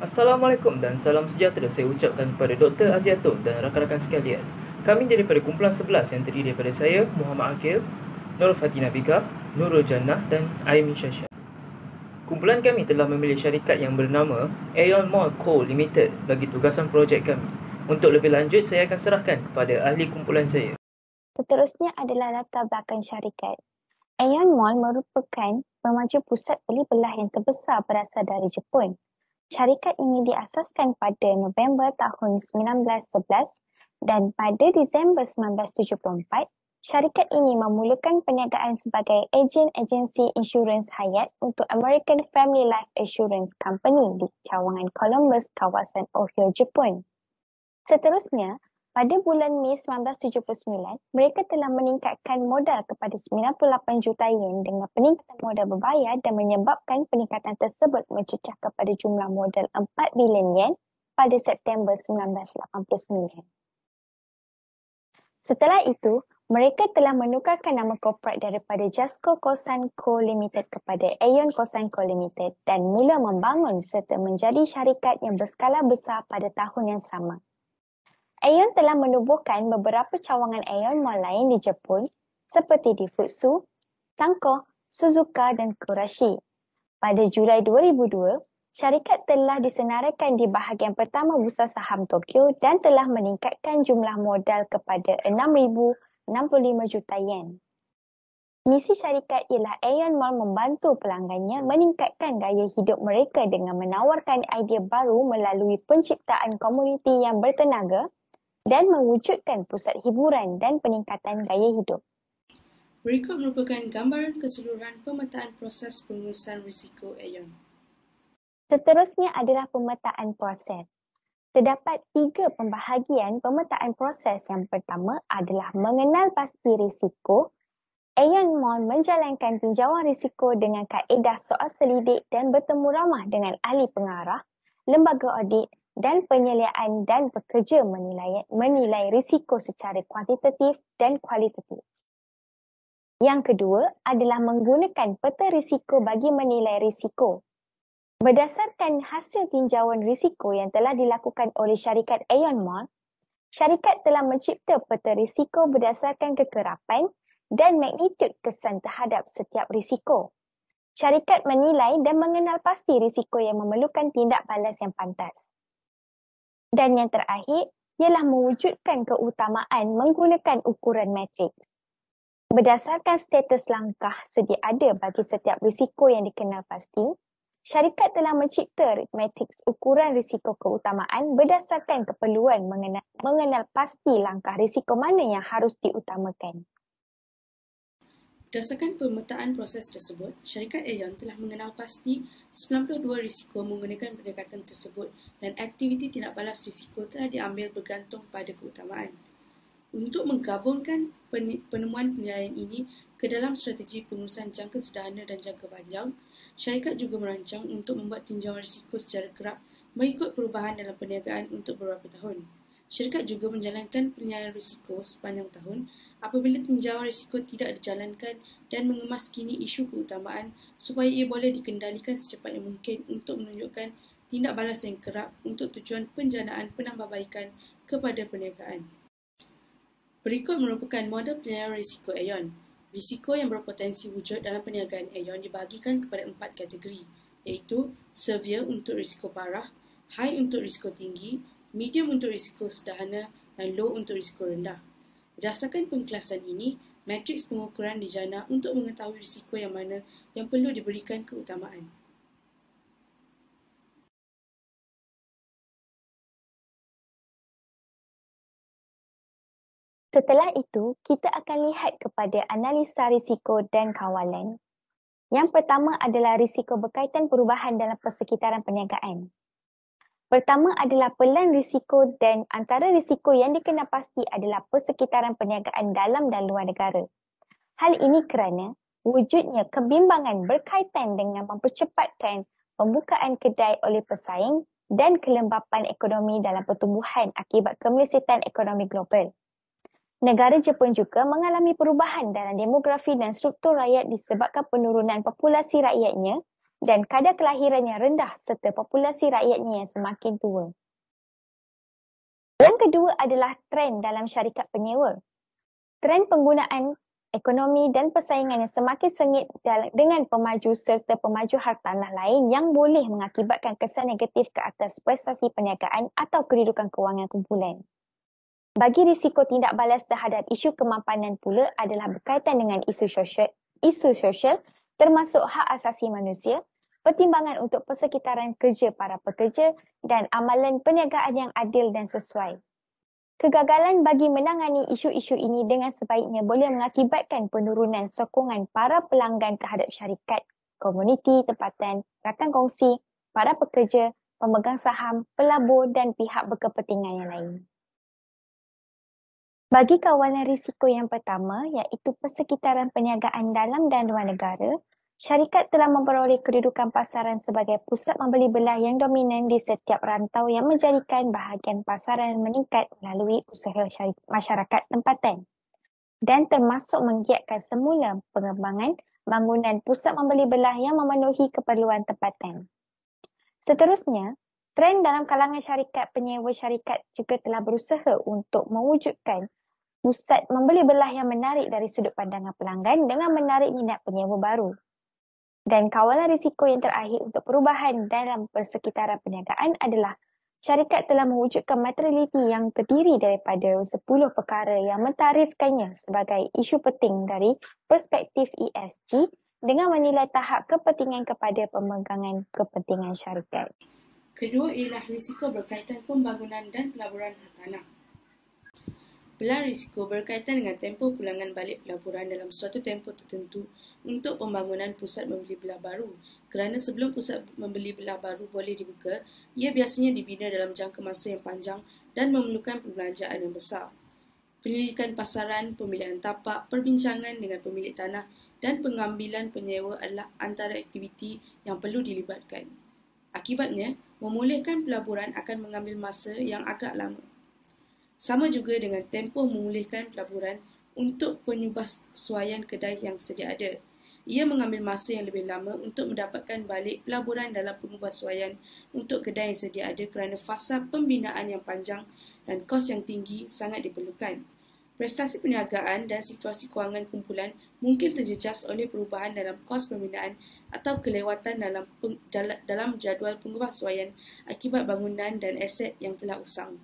Assalamualaikum dan salam sejahtera saya ucapkan kepada Dr. Aziatul dan rakan-rakan sekalian. Kami daripada kumpulan 11 yang terdiri daripada saya, Muhammad Akil, Nurul Fatina Bika, Nurul Jannah dan Aimin Syasha. Kumpulan kami telah memilih syarikat yang bernama Aeon Mall Co. Limited bagi tugasan projek kami. Untuk lebih lanjut, saya akan serahkan kepada ahli kumpulan saya. Seterusnya adalah latar belakang syarikat. Aeon Mall merupakan pemacu pusat beli belah yang terbesar berasal dari Jepun. Syarikat ini diasaskan pada November tahun 1911 dan pada Disember 1974, syarikat ini memulakan perniagaan sebagai ejen agensi insurans hayat untuk American Family Life Assurance Company di cawangan Columbus, kawasan Ohio, Jepun. Seterusnya, pada bulan Mei 1979, mereka telah meningkatkan modal kepada 98 juta yen dengan peningkatan modal berbayar dan menyebabkan peningkatan tersebut mencecah kepada jumlah modal 4 bilion yen pada September 1989. Setelah itu, mereka telah menukarkan nama korporat daripada Jasco Kosan Co. Limited kepada Aeon Kosan Co. Limited dan mula membangun serta menjadi syarikat yang berskala besar pada tahun yang sama. Aeon telah menubuhkan beberapa cawangan Aeon Mall lain di Jepun seperti di Futsu, Sanko, Suzuka dan Kurashi. Pada Julai 2002, syarikat telah disenaraikan di bahagian pertama bursa saham Tokyo dan telah meningkatkan jumlah modal kepada 6,065 juta yen. Misi syarikat ialah Aeon Mall membantu pelanggannya meningkatkan gaya hidup mereka dengan menawarkan idea baru melalui penciptaan komuniti yang bertenaga dan mewujudkan pusat hiburan dan peningkatan gaya hidup. Berikut merupakan gambaran keseluruhan pemetaan proses pengurusan risiko Aeon. Seterusnya adalah pemetaan proses. Terdapat 3 pembahagian pemetaan proses. Yang pertama adalah mengenal pasti risiko. Aeon Mall menjalankan tinjauan risiko dengan kaedah soal selidik dan bertemu ramah dengan ahli pengarah, lembaga audit dan penyeliaan dan bekerja menilai risiko secara kuantitatif dan kualitatif. Yang kedua adalah menggunakan peta risiko bagi menilai risiko. Berdasarkan hasil tinjauan risiko yang telah dilakukan oleh syarikat Aeon Mall, syarikat telah mencipta peta risiko berdasarkan kekerapan dan magnitud kesan terhadap setiap risiko. Syarikat menilai dan mengenal pasti risiko yang memerlukan tindak balas yang pantas. Dan yang terakhir ialah mewujudkan keutamaan menggunakan ukuran matriks. Berdasarkan status langkah sedia ada bagi setiap risiko yang dikenal pasti, syarikat telah mencipta matriks ukuran risiko keutamaan berdasarkan keperluan mengenal pasti langkah risiko mana yang harus diutamakan. Berdasarkan pemetaan proses tersebut, syarikat Aeon telah mengenal pasti 92 risiko menggunakan pendekatan tersebut dan aktiviti tindak balas risiko telah diambil bergantung pada keutamaan. Untuk menggabungkan penemuan penilaian ini ke dalam strategi pengurusan jangka sederhana dan jangka panjang, syarikat juga merancang untuk membuat tinjauan risiko secara kerap mengikut perubahan dalam perniagaan untuk beberapa tahun. Syarikat juga menjalankan penilaian risiko sepanjang tahun apabila tinjauan risiko tidak dijalankan dan mengemaskini isu keutamaan supaya ia boleh dikendalikan secepat yang mungkin untuk menunjukkan tindak balas yang kerap untuk tujuan penjanaan penambahbaikan kepada perniagaan. Berikut merupakan model penilaian risiko Aeon. Risiko yang berpotensi wujud dalam perniagaan Aeon dibahagikan kepada 4 kategori, iaitu severe untuk risiko parah, high untuk risiko tinggi, medium untuk risiko sederhana dan low untuk risiko rendah. Berdasarkan pengkelasan ini, matriks pengukuran dijana untuk mengetahui risiko yang mana yang perlu diberikan keutamaan. Setelah itu, kita akan lihat kepada analisa risiko dan kawalan. Yang pertama adalah risiko berkaitan perubahan dalam persekitaran perniagaan. Pertama adalah pelan risiko dan antara risiko yang dikenal pasti adalah persekitaran perniagaan dalam dan luar negara. Hal ini kerana wujudnya kebimbangan berkaitan dengan mempercepatkan pembukaan kedai oleh pesaing dan kelembapan ekonomi dalam pertumbuhan akibat kemelesetan ekonomi global. Negara Jepun juga mengalami perubahan dalam demografi dan struktur rakyat disebabkan penurunan populasi rakyatnya dan kadar kelahirannya rendah serta populasi rakyatnya yang semakin tua. Yang kedua adalah trend dalam syarikat penyewa. Trend penggunaan ekonomi dan persaingan yang semakin sengit dengan pemaju serta pemaju hartanah lain yang boleh mengakibatkan kesan negatif ke atas prestasi perniagaan atau kedudukan kewangan kumpulan. Bagi risiko tindak balas terhadap isu kemapanan pula adalah berkaitan dengan isu sosial termasuk hak asasi manusia, pertimbangan untuk persekitaran kerja para pekerja dan amalan perniagaan yang adil dan sesuai. Kegagalan bagi menangani isu-isu ini dengan sebaiknya boleh mengakibatkan penurunan sokongan para pelanggan terhadap syarikat, komuniti tempatan, rakan kongsi, para pekerja, pemegang saham, pelabur dan pihak berkepentingan yang lain. Bagi kawalan risiko yang pertama iaitu persekitaran perniagaan dalam dan luar negara, syarikat telah memperoleh kedudukan pasaran sebagai pusat membeli belah yang dominan di setiap rantau yang menjadikan bahagian pasaran meningkat melalui usaha masyarakat tempatan dan termasuk menggiatkan semula pengembangan bangunan pusat membeli belah yang memenuhi keperluan tempatan. Seterusnya, trend dalam kalangan syarikat penyewa syarikat juga telah berusaha untuk mewujudkan pusat membeli belah yang menarik dari sudut pandangan pelanggan dengan menarik minat penyewa baru. Dan kawalan risiko yang terakhir untuk perubahan dalam persekitaran perniagaan adalah syarikat telah mewujudkan materialiti yang terdiri daripada 10 perkara yang mentarifkannya sebagai isu penting dari perspektif ESG dengan menilai tahap kepentingan kepada pemegangan kepentingan syarikat. Kedua ialah risiko berkaitan pembangunan dan pelaburan hartanah. Belah risiko berkaitan dengan tempoh pulangan balik pelaburan dalam suatu tempoh tertentu untuk pembangunan pusat membeli belah baru. Kerana sebelum pusat membeli belah baru boleh dibuka, ia biasanya dibina dalam jangka masa yang panjang dan memerlukan perbelanjaan yang besar. Penyelidikan pasaran, pemilihan tapak, perbincangan dengan pemilik tanah dan pengambilan penyewa adalah antara aktiviti yang perlu dilibatkan. Akibatnya, memulihkan pelaburan akan mengambil masa yang agak lama. Sama juga dengan tempoh memulihkan pelaburan untuk penyubahsuaian kedai yang sedia ada. Ia mengambil masa yang lebih lama untuk mendapatkan balik pelaburan dalam pengubahsuaian untuk kedai yang sedia ada kerana fasa pembinaan yang panjang dan kos yang tinggi sangat diperlukan. Prestasi perniagaan dan situasi kewangan kumpulan mungkin terjejas oleh perubahan dalam kos pembinaan atau kelewatan dalam jadual pengubahsuaian akibat bangunan dan aset yang telah usang.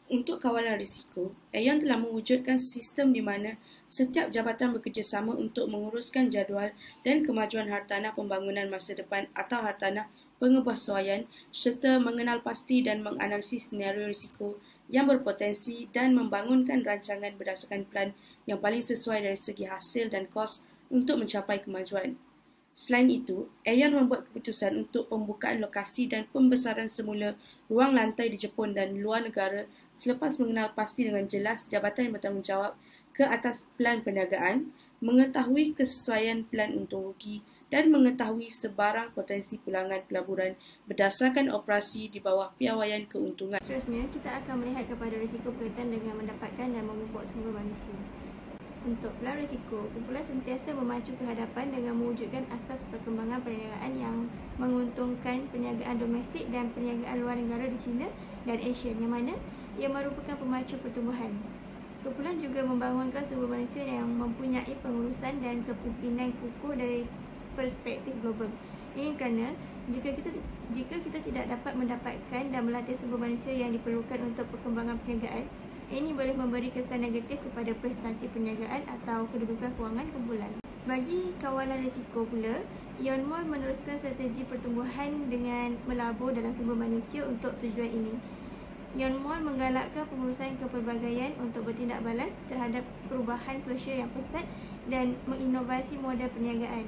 Untuk kawalan risiko, Aon telah mewujudkan sistem di mana setiap jabatan bekerjasama untuk menguruskan jadual dan kemajuan hartanah pembangunan masa depan atau hartanah pengubahsuaian serta mengenal pasti dan menganalisis senario risiko yang berpotensi dan membangunkan rancangan berdasarkan plan yang paling sesuai dari segi hasil dan kos untuk mencapai kemajuan. Selain itu, Aon membuat keputusan untuk pembukaan lokasi dan pembesaran semula ruang lantai di Jepun dan luar negara selepas mengenal pasti dengan jelas jabatan yang bertanggungjawab ke atas plan perniagaan, mengetahui kesesuaian plan untung rugi dan mengetahui sebarang potensi pulangan pelaburan berdasarkan operasi di bawah piawaian keuntungan. Seterusnya, kita akan melihat kepada risiko berkaitan dengan mendapatkan dan memupuk sumber manusia. Untuk belah risiko, kumpulan sentiasa memacu ke hadapan dengan mewujudkan asas perkembangan perniagaan yang menguntungkan perniagaan domestik dan perniagaan luar negara di China dan Asia yang mana ia merupakan pemacu pertumbuhan. Kumpulan juga membangunkan sumber manusia yang mempunyai pengurusan dan kepimpinan kukuh dari perspektif global. Ini kerana jika kita tidak dapat mendapatkan dan melatih sumber manusia yang diperlukan untuk perkembangan perniagaan, ini boleh memberi kesan negatif kepada prestasi perniagaan atau kedudukan kewangan kumpulan. Bagi kawalan risiko pula, Aon Mall meneruskan strategi pertumbuhan dengan melabur dalam sumber manusia untuk tujuan ini. Aon Mall menggalakkan pengurusan kepelbagaian untuk bertindak balas terhadap perubahan sosial yang pesat dan menginovasi model perniagaan.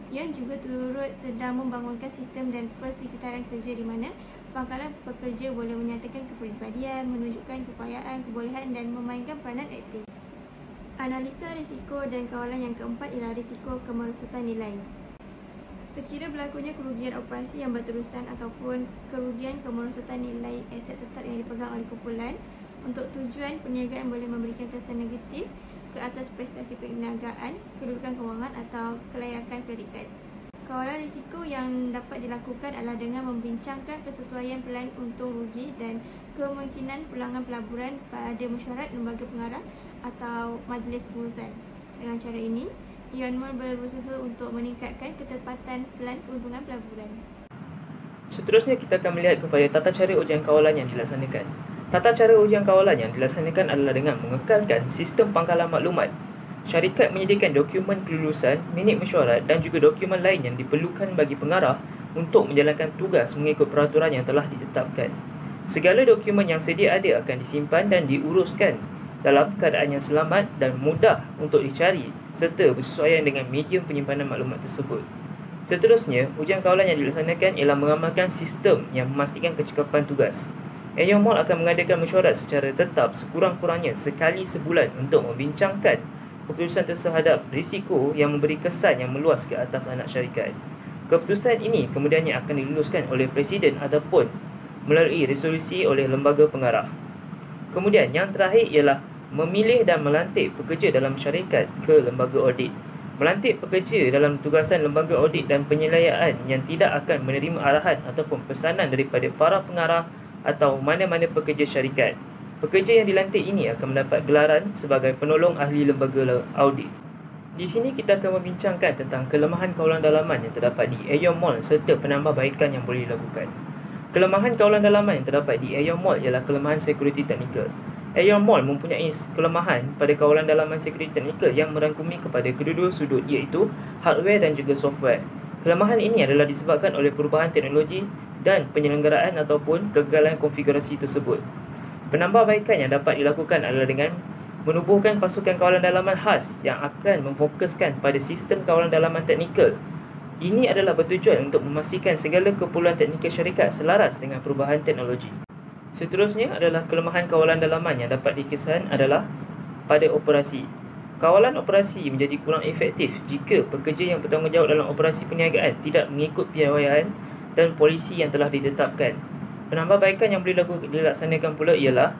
Aon juga turut sedang membangunkan sistem dan persekitaran kerja di mana pangkalan pekerja boleh menyatakan kepribadian, menunjukkan keupayaan, kebolehan dan memainkan peranan aktif. Analisa risiko dan kawalan yang keempat ialah risiko kemerosotan nilai. Sekira berlakunya kerugian operasi yang berterusan ataupun kerugian kemerosotan nilai aset tetap yang dipegang oleh kumpulan untuk tujuan perniagaan boleh memberikan kesan negatif ke atas prestasi perniagaan, kedudukan kewangan atau kelayakan predikat. Kawalan risiko yang dapat dilakukan adalah dengan membincangkan kesesuaian pelan untung rugi dan kemungkinan pulangan pelaburan pada mesyuarat lembaga pengarah atau majlis pengurusan. Dengan cara ini, Aeon Mall berusaha untuk meningkatkan ketepatan pelan keuntungan pelaburan. Seterusnya kita akan melihat kepada tata cara ujian kawalan yang dilaksanakan. Tata cara ujian kawalan yang dilaksanakan adalah dengan mengekalkan sistem pangkalan maklumat. Syarikat menyediakan dokumen kelulusan, minit mesyuarat dan juga dokumen lain yang diperlukan bagi pengarah untuk menjalankan tugas mengikut peraturan yang telah ditetapkan. Segala dokumen yang sedia ada akan disimpan dan diuruskan dalam keadaan yang selamat dan mudah untuk dicari serta bersesuaian dengan medium penyimpanan maklumat tersebut. Seterusnya, ujian kawalan yang dilaksanakan ialah mengamalkan sistem yang memastikan kecekapan tugas. Aeon Mall akan mengadakan mesyuarat secara tetap sekurang-kurangnya sekali sebulan untuk membincangkan keputusan terhadap risiko yang memberi kesan yang meluas ke atas anak syarikat. Keputusan ini kemudiannya akan diluluskan oleh Presiden ataupun melalui resolusi oleh lembaga pengarah. Kemudian yang terakhir ialah memilih dan melantik pekerja dalam syarikat ke lembaga audit. Melantik pekerja dalam tugasan lembaga audit dan penyelesaian yang tidak akan menerima arahan ataupun pesanan daripada para pengarah atau mana-mana pekerja syarikat. Pekerja yang dilantik ini akan mendapat gelaran sebagai penolong ahli lembaga audit. Di sini kita akan membincangkan tentang kelemahan kawalan dalaman yang terdapat di Aeon Mall serta penambahbaikan yang boleh dilakukan. Kelemahan kawalan dalaman yang terdapat di Aeon Mall ialah kelemahan security teknikal. Aeon Mall mempunyai kelemahan pada kawalan dalaman security teknikal yang merangkumi kepada kedua-dua sudut iaitu hardware dan juga software. Kelemahan ini adalah disebabkan oleh perubahan teknologi dan penyelenggaraan ataupun kegagalan konfigurasi tersebut. Penambahbaikan yang dapat dilakukan adalah dengan menubuhkan pasukan kawalan dalaman khas yang akan memfokuskan pada sistem kawalan dalaman teknikal. Ini adalah bertujuan untuk memastikan segala keperluan teknikal syarikat selaras dengan perubahan teknologi. Seterusnya adalah kelemahan kawalan dalaman yang dapat dikesan adalah pada operasi. Kawalan operasi menjadi kurang efektif jika pekerja yang bertanggungjawab dalam operasi perniagaan tidak mengikut piawaian dan polisi yang telah ditetapkan. Penambahbaikan yang boleh dilaksanakan pula ialah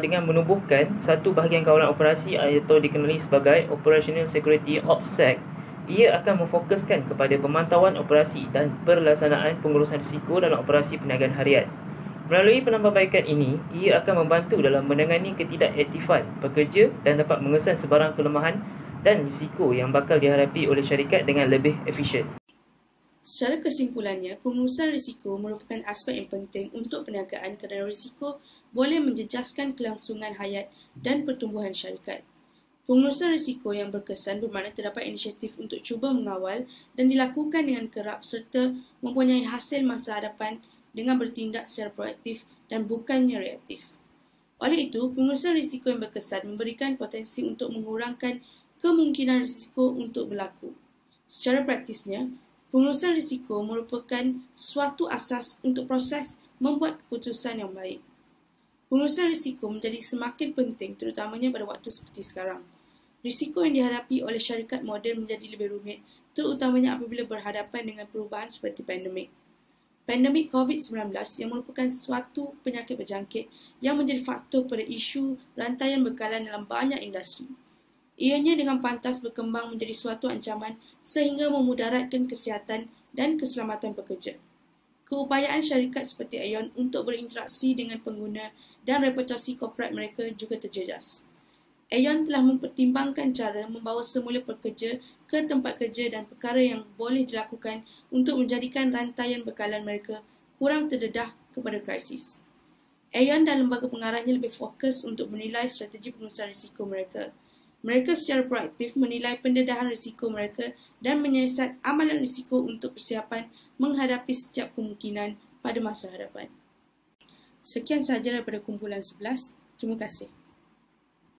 dengan menubuhkan satu bahagian kawalan operasi atau dikenali sebagai Operational Security OPSEC. Ia akan memfokuskan kepada pemantauan operasi dan pelaksanaan pengurusan risiko dalam operasi perniagaan harian. Melalui penambahbaikan ini, ia akan membantu dalam menangani ketidakaktifan pekerja dan dapat mengesan sebarang kelemahan dan risiko yang bakal dihadapi oleh syarikat dengan lebih efisien. Secara kesimpulannya, pengurusan risiko merupakan aspek yang penting untuk perniagaan kerana risiko boleh menjejaskan kelangsungan hayat dan pertumbuhan syarikat. Pengurusan risiko yang berkesan bermakna terdapat inisiatif untuk cuba mengawal dan dilakukan dengan kerap serta mempunyai hasil masa hadapan dengan bertindak secara proaktif dan bukannya reaktif. Oleh itu, pengurusan risiko yang berkesan memberikan potensi untuk mengurangkan kemungkinan risiko untuk berlaku. Secara praktisnya, pengurusan risiko merupakan suatu asas untuk proses membuat keputusan yang baik. Pengurusan risiko menjadi semakin penting terutamanya pada waktu seperti sekarang. Risiko yang dihadapi oleh syarikat moden menjadi lebih rumit, terutamanya apabila berhadapan dengan perubahan seperti pandemik. Pandemik COVID-19 yang merupakan suatu penyakit berjangkit yang menjadi faktor pada isu rantaian bekalan dalam banyak industri. Ianya dengan pantas berkembang menjadi suatu ancaman sehingga memudaratkan kesihatan dan keselamatan pekerja. Keupayaan syarikat seperti Aeon untuk berinteraksi dengan pengguna dan reputasi korporat mereka juga terjejas. Aeon telah mempertimbangkan cara membawa semula pekerja ke tempat kerja dan perkara yang boleh dilakukan untuk menjadikan rantaian bekalan mereka kurang terdedah kepada krisis. Aeon dan lembaga pengarahnya lebih fokus untuk menilai strategi pengurusan risiko mereka. Mereka secara proaktif menilai pendedahan risiko mereka dan menyiasat amalan risiko untuk persiapan menghadapi setiap kemungkinan pada masa hadapan. Sekian sahaja daripada kumpulan 11. Terima kasih.